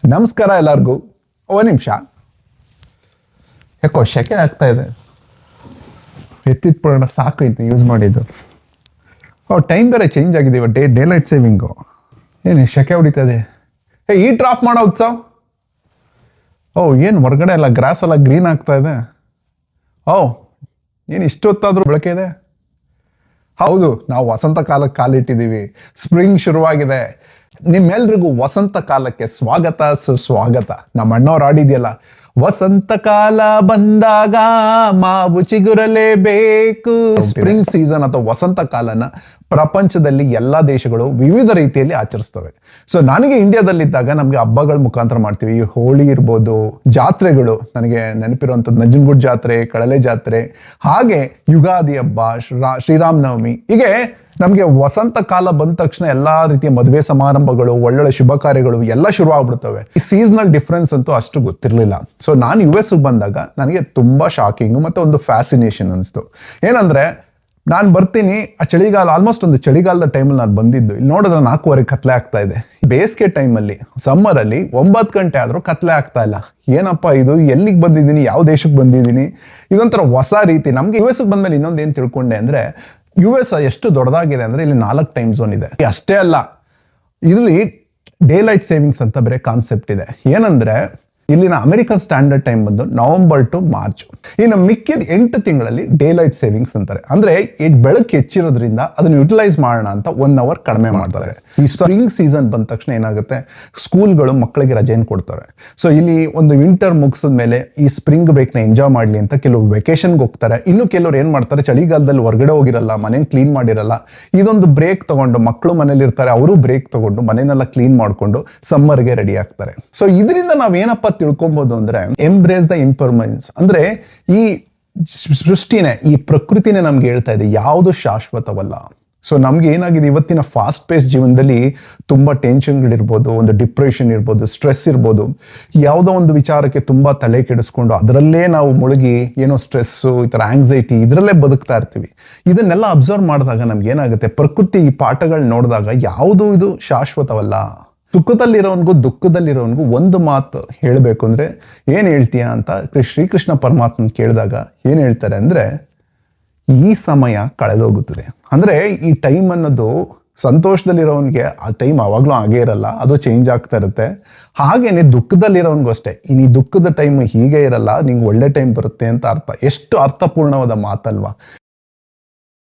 ನಮಸ್ಕಾರ ಎಲ್ಲರಿಗೂ. ಒಂದು ನಿಮಿಷ, ಯಾಕೋ ಶೆಕೆ ಆಗ್ತಾ ಇದೆ. ಎತ್ತಿಟ್ಬಿಡೋಣ, ಸಾಕು ಇದು ಯೂಸ್ ಮಾಡಿದ್ದು. ಟೈಮ್ ಬೇರೆ ಚೇಂಜ್ ಆಗಿದೆ, ಇವತ್ತು ಡೇ ಲೈಟ್ ಸೇವಿಂಗು. ಏನು ಶೆಕೆ ಹೊಡಿತದೆ. ಹೀಟ್ ಆಫ್ ಮಾಡೋ ಉತ್ಸವ್. ಏನು ಹೊರಗಡೆ ಎಲ್ಲ ಗ್ರಾಸ್ ಎಲ್ಲ ಗ್ರೀನ್ ಆಗ್ತಾ ಇದೆ. ಏನು ಇಷ್ಟೊತ್ತಾದರೂ ಬೆಳಕೆ ಇದೆ. ಹೌದು, ನಾವು ವಸಂತ ಕಾಲಕ್ಕೆ ಕಾಲಿಟ್ಟಿದ್ದೀವಿ. ಸ್ಪ್ರಿಂಗ್ ಶುರುವಾಗಿದೆ. ನಿಮ್ಮೆಲ್ರಿಗೂ ವಸಂತ ಕಾಲಕ್ಕೆ ಸ್ವಾಗತ ಸುಸ್ವಾಗತ. ನಮ್ಮ ಅಣ್ಣವ್ರು ಆಡಿದ್ಯಲ್ಲ, ವಸಂತ ಕಾಲ ಬಂದಾಗ ಮಾವು ಚಿಗುರಲೇಬೇಕು. ಸ್ಪ್ರಿಂಗ್ ಸೀಸನ್ ಅಥವಾ ವಸಂತ ಕಾಲನ ಪ್ರಪಂಚದಲ್ಲಿ ಎಲ್ಲ ದೇಶಗಳು ವಿವಿಧ ರೀತಿಯಲ್ಲಿ ಆಚರಿಸ್ತವೆ. ಸೊ ನನಗೆ ಇಂಡಿಯಾದಲ್ಲಿದ್ದಾಗ ನಮಗೆ ಹಬ್ಬಗಳ ಮುಖಾಂತರ ಮಾಡ್ತೀವಿ. ಹೋಳಿ ಇರ್ಬೋದು, ಜಾತ್ರೆಗಳು, ನನಗೆ ನೆನಪಿರುವಂಥದ್ದು ನಂಜನಗೂಡು ಜಾತ್ರೆ, ಕಳಲೆ ಜಾತ್ರೆ, ಹಾಗೆ ಯುಗಾದಿ ಹಬ್ಬ, ಶ್ರೀರಾಮನವಮಿ. ಹೀಗೆ ನಮಗೆ ವಸಂತ ಕಾಲ ಬಂದ ತಕ್ಷಣ ಎಲ್ಲಾ ರೀತಿಯ ಮದುವೆ ಸಮಾರಂಭಗಳು, ಒಳ್ಳೊಳ್ಳೆ ಶುಭ ಕಾರ್ಯಗಳು ಎಲ್ಲ ಶುರು ಆಗ್ಬಿಡ್ತವೆ. ಈ ಸೀಸನಲ್ ಡಿಫ್ರೆನ್ಸ್ ಅಂತೂ ಅಷ್ಟು ಗೊತ್ತಿರಲಿಲ್ಲ. ಸೊ ನಾನು US ಬಂದಾಗ ನನಗೆ ತುಂಬಾ ಶಾಕಿಂಗ್ ಮತ್ತೆ ಒಂದು ಫ್ಯಾಸಿನೇಷನ್ ಅನಿಸ್ತು. ಏನಂದ್ರೆ, ನಾನು ಬರ್ತೀನಿ, ಆ ಚಳಿಗಾಲ, ಆಲ್ಮೋಸ್ಟ್ ಒಂದು ಚಳಿಗಾಲದ ಟೈಮಲ್ಲಿ ನಾನು ಬಂದಿದ್ದು. ಇಲ್ಲಿ ನೋಡಿದ್ರೆ 4:15 ಕತ್ಲೆ ಆಗ್ತಾ ಇದೆ. ಬೇಸಿಗೆ ಟೈಮಲ್ಲಿ, ಸಮ್ಮರಲ್ಲಿ 9 ಗಂಟೆ ಆದರೂ ಕತ್ಲೆ ಆಗ್ತಾ ಇಲ್ಲ. ಏನಪ್ಪ ಇದು, ಎಲ್ಲಿಗೆ ಬಂದಿದ್ದೀನಿ, ಯಾವ ದೇಶಕ್ಕೆ ಬಂದಿದ್ದೀನಿ? ಇದೊಂಥರ ಹೊಸ ರೀತಿ. ನಮಗೆ US ಬಂದ್ಮೇಲೆ ಇನ್ನೊಂದು ಏನು ತಿಳ್ಕೊಂಡೆ ಅಂದರೆ, US ಎಷ್ಟು ದೊಡ್ಡದಾಗಿದೆ ಅಂದರೆ ಇಲ್ಲಿ 4 ಟೈಮ್ ಝೋನ್ ಇದೆ. ಅಷ್ಟೇ ಅಲ್ಲ, ಇಲ್ಲಿ ಡೇ ಲೈಟ್ ಸೇವಿಂಗ್ಸ್ ಅಂತ ಬೇರೆ ಕಾನ್ಸೆಪ್ಟ್ ಇದೆ. ಏನಂದ್ರೆ, ಇಲ್ಲಿನ ಅಮೆರಿಕನ್ ಸ್ಟ್ಯಾಂಡರ್ಡ್ ಟೈಮ್ ಬಂದು ನವೆಂಬರ್ ಟು ಮಾರ್ಚ್. ಇನ್ನು ಮಿಕ್ಕಿದ 8 ತಿಂಗಳಲ್ಲಿ ಡೇ ಲೈಟ್ ಸೇವಿಂಗ್ಸ್ ಅಂತಾರೆ. ಅಂದ್ರೆ ಬೆಳಕು ಹೆಚ್ಚಿರೋದ್ರಿಂದ ಅದನ್ನು ಯುಟಿಲೈಸ್ ಮಾಡೋಣ ಅಂತ 1 ಅವರ್ ಕಡಿಮೆ ಮಾಡ್ತಾರೆ. ಈ ಸ್ಪ್ರಿಂಗ್ ಸೀಸನ್ ಬಂದ ತಕ್ಷಣ ಏನಾಗುತ್ತೆ, ಸ್ಕೂಲ್ಗಳು ಮಕ್ಕಳಿಗೆ ರಜೆಯನ್ನು ಕೊಡ್ತಾರೆ. ಸೊ ಇಲ್ಲಿ ಒಂದು ವಿಂಟರ್ ಮುಗಿಸಿದ ಮೇಲೆ ಈ ಸ್ಪ್ರಿಂಗ್ ಬ್ರೇಕ್ನ ಎಂಜಾಯ್ ಮಾಡಲಿ ಅಂತ ಕೆಲವರು ವೆಕೇಶನ್ಗೆ ಹೋಗ್ತಾರೆ. ಇನ್ನು ಕೆಲವರು ಏನು ಮಾಡ್ತಾರೆ, ಚಳಿಗಾಲದಲ್ಲಿ ಹೊರಗಡೆ ಹೋಗಿರಲ್ಲ, ಮನೇನ ಕ್ಲೀನ್ ಮಾಡಿರಲ್ಲ, ಇದೊಂದು ಬ್ರೇಕ್ ತಗೊಂಡು, ಮಕ್ಕಳು ಮನೇಲಿ ಇರ್ತಾರೆ, ಅವರು ಬ್ರೇಕ್ ತಗೊಂಡು ಮನೆಯನ್ನೆಲ್ಲ ಕ್ಲೀನ್ ಮಾಡಿಕೊಂಡು ಸಮ್ಮರ್ಗೆ ರೆಡಿ ಆಗ್ತಾರೆ. ಸೊ ಇದರಿಂದ ನಾವೇನಪ್ಪ ತಿಳ್ಕೊಬಹುದು ಅಂದ್ರೆ, ಎಂಬ್ರೇಸ್ ದ ಇಂಪರ್ಮನೆನ್ಸ್. ಅಂದ್ರೆ ಈ ಸೃಷ್ಟಿನೇ, ಈ ಪ್ರಕೃತಿನೇ ನಮ್ಗೆ ಹೇಳ್ತಾ ಇದೆ ಯಾವುದು ಶಾಶ್ವತವಲ್ಲ. ಸೊ ನಮ್ಗೆ ಏನಾಗಿದೆ, ಇವತ್ತಿನ ಫಾಸ್ಟ್ ಪೇಸ್ ಜೀವನದಲ್ಲಿ ತುಂಬಾ ಟೆನ್ಷನ್ಗಳಿರ್ಬೋದು, ಒಂದು ಡಿಪ್ರೆಷನ್ ಇರ್ಬೋದು, ಸ್ಟ್ರೆಸ್ ಇರ್ಬೋದು, ಯಾವುದೋ ಒಂದು ವಿಚಾರಕ್ಕೆ ತುಂಬಾ ತಲೆ ಕೆಡಿಸ್ಕೊಂಡು ಅದರಲ್ಲೇ ನಾವು ಮುಳುಗಿ ಏನೋ ಸ್ಟ್ರೆಸ್ಸು, ಈ ಥರ ಆಂಗ್ಸೈಟಿ, ಇದರಲ್ಲೇ ಬದುಕ್ತಾ ಇರ್ತೀವಿ. ಇದನ್ನೆಲ್ಲ ಅಬ್ಸರ್ವ್ ಮಾಡಿದಾಗ ನಮ್ಗೆ ಏನಾಗುತ್ತೆ, ಪ್ರಕೃತಿ ಈ ಪಾಠಗಳು ನೋಡಿದಾಗ ಯಾವುದು ಇದು ಶಾಶ್ವತವಲ್ಲ. ಸುಖದಲ್ಲಿರೋನ್ಗೂ ದುಃಖದಲ್ಲಿರೋನ್ಗೂ ಒಂದು ಮಾತು ಹೇಳಬೇಕು ಅಂದ್ರೆ ಏನು ಹೇಳ್ತೀಯ ಅಂತ ಶ್ರೀಕೃಷ್ಣ ಪರಮಾತ್ಮನ ಕೇಳಿದಾಗ ಏನು ಹೇಳ್ತಾರೆ ಅಂದ್ರೆ, ಈ ಸಮಯ ಕಳೆದೋಗುತ್ತದೆ. ಅಂದ್ರೆ ಈ ಟೈಮ್ ಅನ್ನೋದು ಸಂತೋಷದಲ್ಲಿರೋನ್ಗೆ ಆ ಟೈಮ್ ಅವಾಗ್ಲೂ ಹಾಗೇ ಇರಲ್ಲ, ಅದು ಚೇಂಜ್ ಆಗ್ತಾ ಇರುತ್ತೆ. ಹಾಗೇನೆ ದುಃಖದಲ್ಲಿರೋನ್ಗೂ ಅಷ್ಟೇ, ಈ ದುಃಖದ ಟೈಮ್ ಹೀಗೆ ಇರಲ್ಲ, ನಿಂಗೆ ಒಳ್ಳೆ ಟೈಮ್ ಬರುತ್ತೆ ಅಂತ ಅರ್ಥ. ಎಷ್ಟು ಅರ್ಥಪೂರ್ಣವಾದ ಮಾತಲ್ವಾ.